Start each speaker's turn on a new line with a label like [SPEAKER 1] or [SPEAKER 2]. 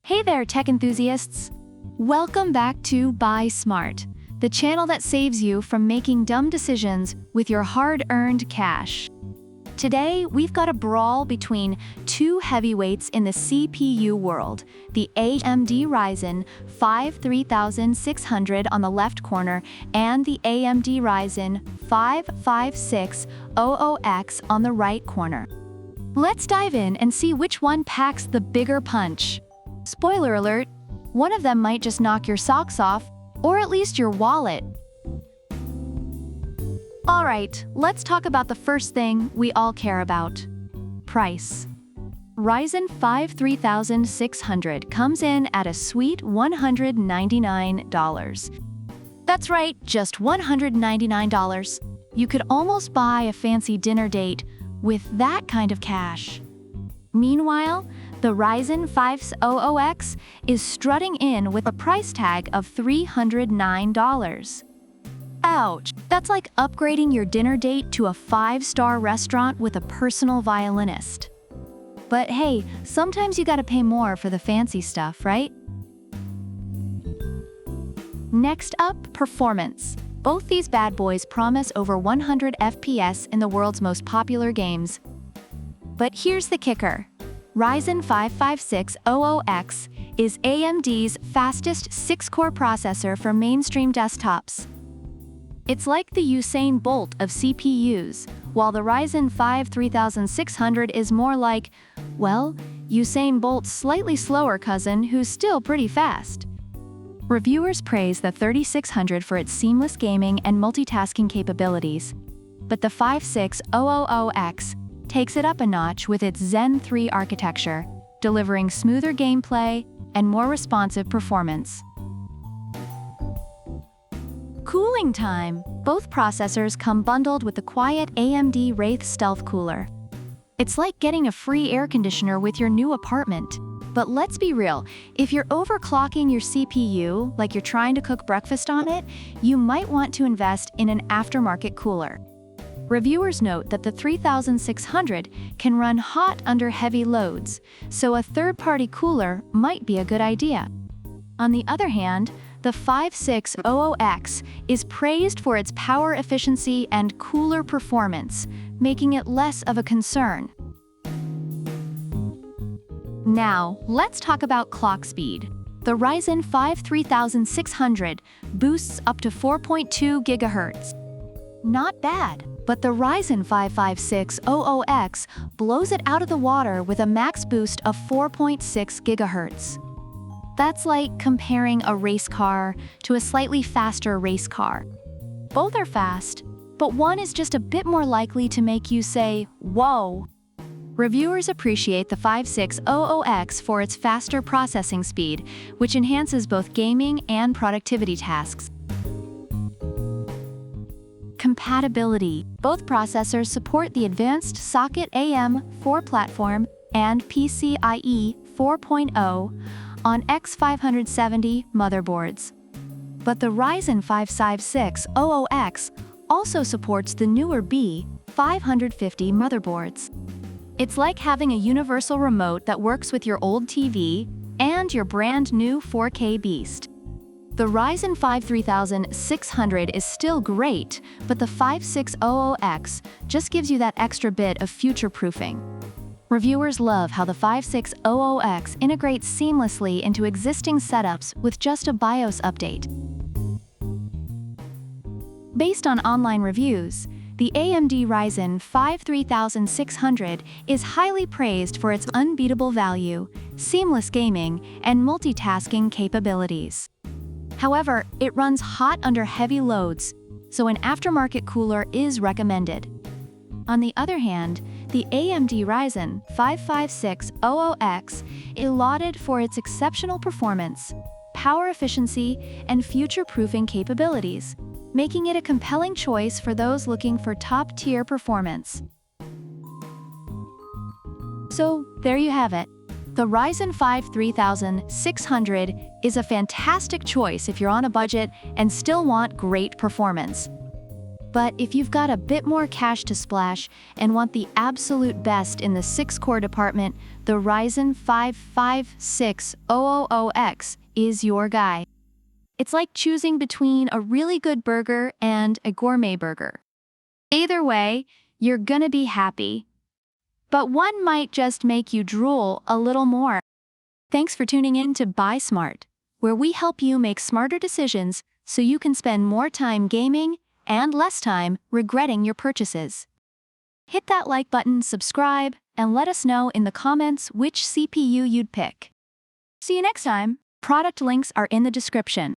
[SPEAKER 1] Hey there, tech enthusiasts! Welcome back to Buy Smart, the channel that saves you from making dumb decisions with your hard-earned cash. Today, we've got a brawl between two heavyweights in the CPU world, the AMD Ryzen 5 3600 on the left corner and the AMD Ryzen 5 5600X on the right corner. Let's dive in and see which one packs the bigger punch. Spoiler alert, one of them might just knock your socks off, or at least your wallet. Alright, let's talk about the first thing we all care about. Price. Ryzen 5 3600 comes in at a sweet $199. That's right, just $199. You could almost buy a fancy dinner date with that kind of cash. Meanwhile, the Ryzen 5000X is strutting in with a price tag of $309. Ouch, that's like upgrading your dinner date to a 5-star restaurant with a personal violinist. But hey, sometimes you gotta pay more for the fancy stuff, right? Next up, performance. Both these bad boys promise over 100 FPS in the world's most popular games. But here's the kicker. Ryzen 5 5600X is AMD's fastest 6-core processor for mainstream desktops. It's like the Usain Bolt of CPUs, while the Ryzen 5 3600 is more like, well, Usain Bolt's slightly slower cousin who's still pretty fast. Reviewers praise the 3600 for its seamless gaming and multitasking capabilities, but the 5600X takes it up a notch with its Zen 3 architecture, delivering smoother gameplay and more responsive performance. Cooling time. Both processors come bundled with the quiet AMD Wraith Stealth Cooler. It's like getting a free air conditioner with your new apartment. But let's be real, if you're overclocking your CPU, like you're trying to cook breakfast on it, you might want to invest in an aftermarket cooler. Reviewers note that the 3600 can run hot under heavy loads, so a third-party cooler might be a good idea. On the other hand, the 5600X is praised for its power efficiency and cooler performance, making it less of a concern. Now, let's talk about clock speed. The Ryzen 5 3600 boosts up to 4.2 GHz. Not bad, but the Ryzen 5 5600X blows it out of the water with a max boost of 4.6 GHz. That's like comparing a race car to a slightly faster race car. Both are fast, but one is just a bit more likely to make you say, whoa. Reviewers appreciate the 5600X for its faster processing speed, which enhances both gaming and productivity tasks. Compatibility. Both processors support the advanced Socket AM4 platform and PCIe 4.0 on X570 motherboards. But the Ryzen 5 5600X also supports the newer B550 motherboards. It's like having a universal remote that works with your old TV and your brand new 4K beast. The Ryzen 5 3600 is still great, but the 5600X just gives you that extra bit of future-proofing. Reviewers love how the 5600X integrates seamlessly into existing setups with just a BIOS update. Based on online reviews, the AMD Ryzen 5 3600 is highly praised for its unbeatable value, seamless gaming, and multitasking capabilities. However, it runs hot under heavy loads, so an aftermarket cooler is recommended. On the other hand, the AMD Ryzen 5 5600X is lauded for its exceptional performance, power efficiency, and future-proofing capabilities, making it a compelling choice for those looking for top-tier performance. So, there you have it. The Ryzen 5 3600 is a fantastic choice if you're on a budget and still want great performance. But if you've got a bit more cash to splash and want the absolute best in the 6-core department, the Ryzen 5 56000X is your guy. It's like choosing between a really good burger and a gourmet burger. Either way, you're gonna be happy. But one might just make you drool a little more. Thanks for tuning in to Buy Smart, where we help you make smarter decisions so you can spend more time gaming and less time regretting your purchases. Hit that like button, subscribe, and let us know in the comments which CPU you'd pick. See you next time. Product links are in the description.